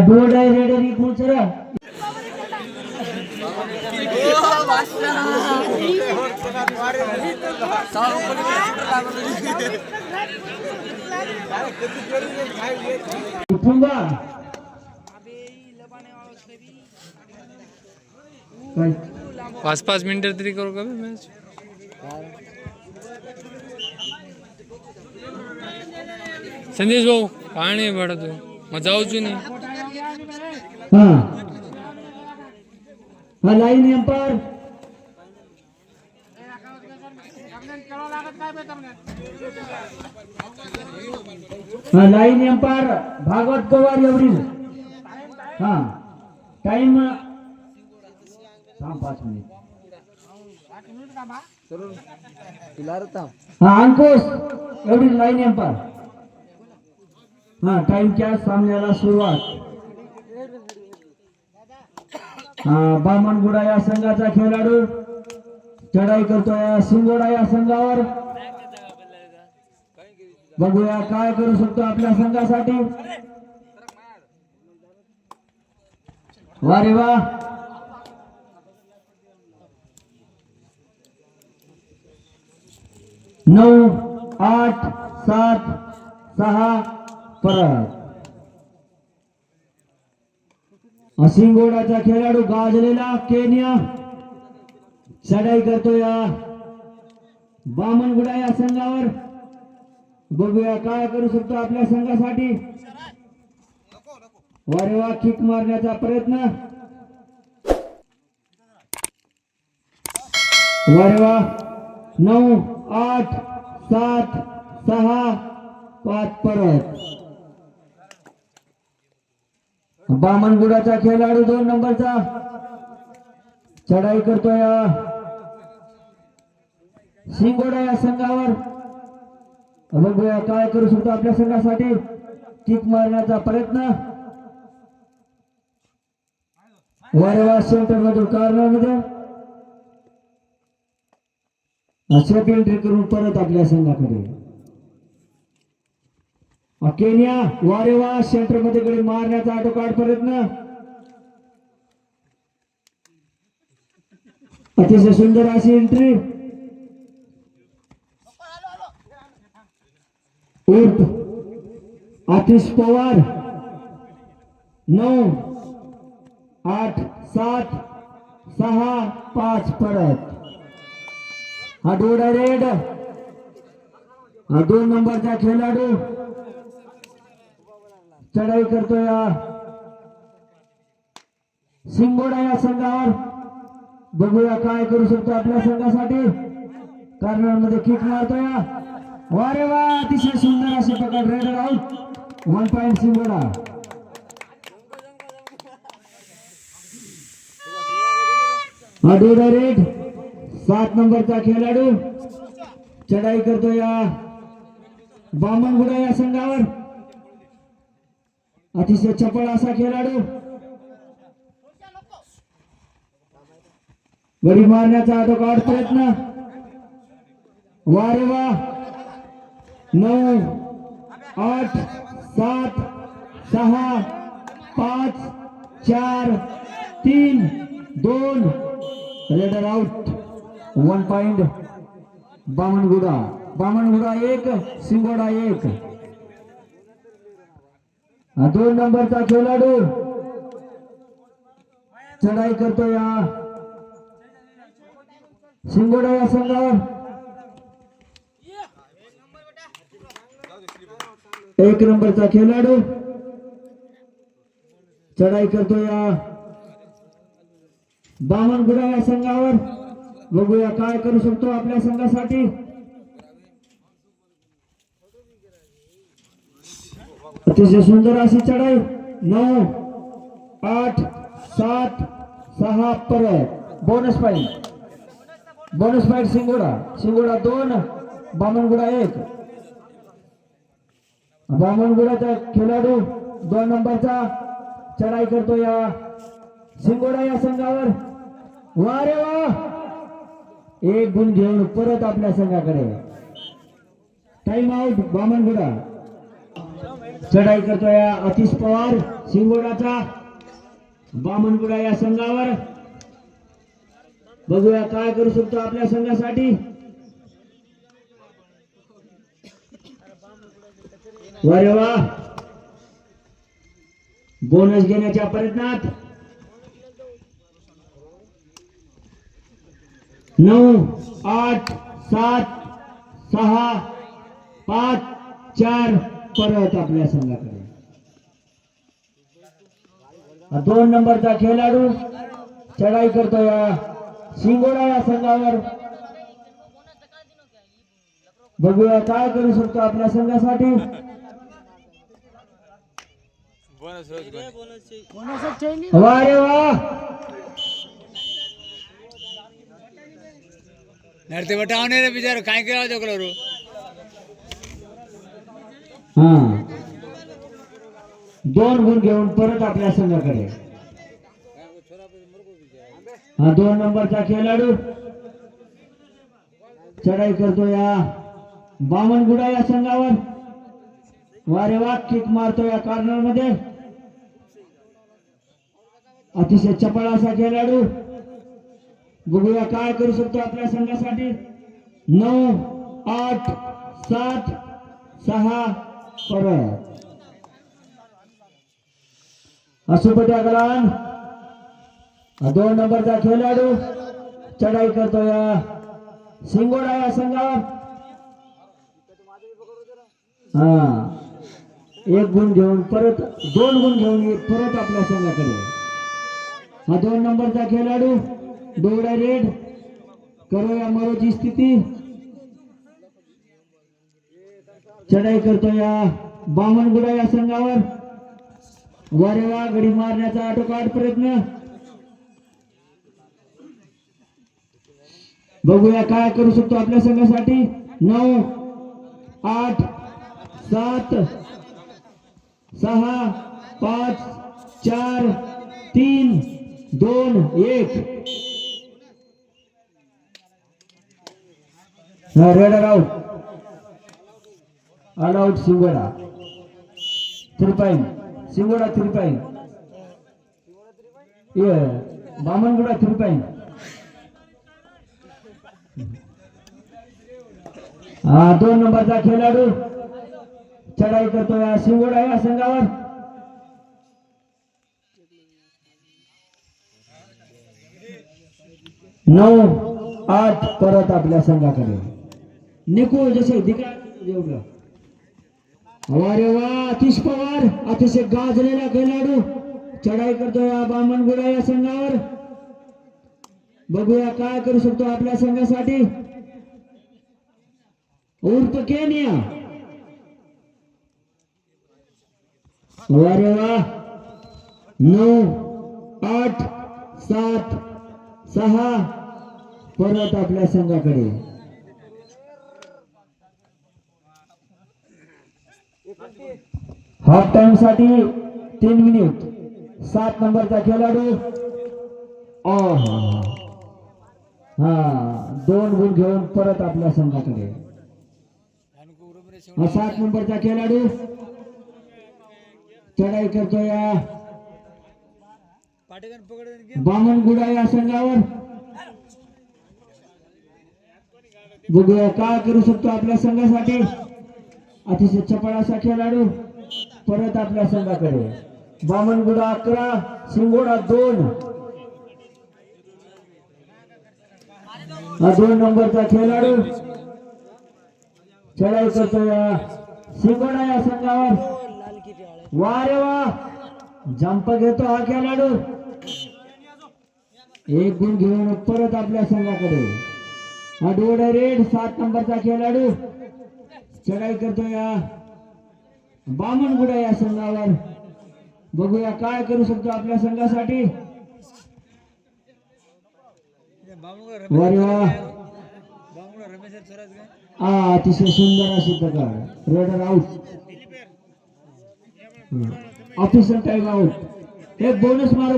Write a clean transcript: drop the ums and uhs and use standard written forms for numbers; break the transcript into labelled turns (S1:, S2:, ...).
S1: डोडाय रेडरी पुचरा उठूंगा
S2: 5-5 मिनिटं तरी करू का मॅच? संदेश भाऊ काय नाही पडत मग जाऊच नाही.
S1: हाँ हाँ लाइन एम्पायर हाँ लाइन एम्पायर भागवत पवार एवढी हाँ टाइम 5 मिनिट हाँ अंकुश एवढी लाइन एम्पायर हाँ टाइम क्या सामन्याला सुरुवात. बामणगुडा या संघाचा खेळाडू चढाई करतोय सिंगोडा या संघावर. बघूया काय करू शकतो आपल्या संघासाठी. वा रे वा 9 8 7 6 परत. सिंगोडाचा खेळाडू गाजलेला केनिया चढाई करतोय बामणगुडा या संघावर. बघूया काय करू शकतो आपल्या संघासाठी. वारे वा किक मारण्याचा प्रयत्न. वारे वा 9 8 7 6 5 परत. बामणगुडाचा खेळाडू 2 नंबरचा चढाई करतोय सिंगोडा या संघावर. बघूया काय करू शकतो आपल्या संघासाठी. किक मारण्याचा प्रयत्न. वारेवा सेंटर मधून कॉर्नर मध्ये अशा एंट्री करून परत आपल्या संघाकडे. केनिया वारेवा सेंटर मध्ये कडे मारण्याचा आटोकाट प्रयत्न. अतिशय सुंदर अशी एंट्री. उर्फ आतिश पवार 9 8 7 6 5 परत. हा डोडा रेड हा 2 नंबरचा खेळाडू चढाई करतोय सिंगोडा या संघावर. बघूया काय करू शकतो आपल्या संघासाठी. कॉर्नर मध्ये किक मारतोय. वारे वा अतिशय सुंदर असे पकड. Red out. 1 पॉइंट सिंगोडा. हा डोडा रेड 7 नंबरचा खेळाडू चढाई करतोय बामणगुडा या संघावर. अतिशय चपळ असा खेळाडू. गडी मारण्याचा आटोकाट प्रयत्न. वारे वा 9 8 7 6 5 4 3 2 रेडर आउट. 1 पॉइंट बामणगुडा. बामणगुडा 1 सिंगोडा 1. 2 नंबरचा खेळाडू चढाई करतोय सिंगोडा या संघावर. 1 नंबरचा खेळाडू चढाई करतोय बामणगुडा या संघावर. बघूया काय करू शकतो आपल्या संघासाठी. अतिशय सुंदर अशी चढाई. 9 8 7 6 परत. Bonus point. Bonus point Singoda. Singoda 2 Bamanguda 1. बामणगुडाचा खेळाडू 2 नंबरचा चढाई करतो या सिंगोडा या संघावर. वारे वा 1 गुण घेऊन परत आपल्या संघाकडे. Time out Bamanguda. चढाई करतोय अतिश पवार सिंगोडाचा बामणगुडा या संघावर. बघूया काय करू शकतो आपल्या संघासाठी. वारे वा, बोनस घेण्याच्या प्रयत्नात 9 8 7 6 5 4 परत आपल्या संघाकडे. 2 नंबरचा खेळाडू चढाई करतोय सिंगोडा या संघावर. बघूया काय करू शकतो आपल्या संघासाठी. वारे वा,
S2: नरते बटावणे रे बिचार काय केला तो कलर.
S1: हा 2 गुण घेऊन परत आपल्या संघाकडे. हा 2 नंबरचा खेळाडू चढाई करतो या बामणगुडा या संघावर. वारे वा, किक मारतो या कॉर्नर मध्ये. अतिशय चपळ असा खेळाडू. बघूया काय करू शकतो आपल्या संघासाठी. 9 8 7 6 परत. अशुभट्या गलान 2 नंबरचा खेळाडू चढाई करतो या सिंगोडा या संघावर. हा 1 गुण घेऊन परत 2 गुण घेऊन परत आपल्या संघाकडे. हा 2 नंबरचा खेळाडू डोगडा रेड करोया मरोची स्थिती. चढाई करतो या बामणगुडा या संघावर. वारेवा, गडी मारण्याचा आटोकाट प्रयत्न. बघूया काय करू शकतो आपल्या संघासाठी. 9 8 7 6 5 4 3 2 1. Raider out. All out Singoda. 3 point Singoda 3 point. Bamanguda 3 point. हा 2 नंबरचा खेळाडू चढाई करतो या सिंगोडा या संघावर. नऊ 8 परत आपल्या संघाकडे. निकू जसे दिका एवढं. अरे वा, अतिश पवार अतिशय गाजलेला खेळाडू चढाई करतो या बामणगुडा या संघावर. बघूया काय करू शकतो आपल्या संघासाठी. उर्फ केनिया. अरे वा, 9 8 7 6 परत आपल्या संघाकडे. हाफ टाइम साठी 3 मिनिट. 7 नंबरचा खेळाडू हा 2 गुण घेऊन परत आपल्या संघाकडे. 7 नंबरचा खेळाडू चढाई करतो या बामणगुडा या संघावर. बघूया काय करू शकतो आपल्या संघासाठी. अतिशय चपळ असा खेळाडू परत आपल्या संघाकडे. बामणगुडा 11 सिंगोडा 2. 2 नंबरचा खेळाडू चढाई करतो या सिंगोडा या संघावर. वारे वा, जंप घेतो हा खेळाडू. 1 गुण घेऊन परत आपल्या संघाकडे. हा डोडा रेड 7 नंबरचा खेळाडू चढाई करतो या बामणगुडा या संघावर. बघूया काय करू शकतो आपल्या संघासाठी. वारे वा, अतिशय सुंदर अशी प्रकार. Raider out. Official time out. एक बोनस मारो.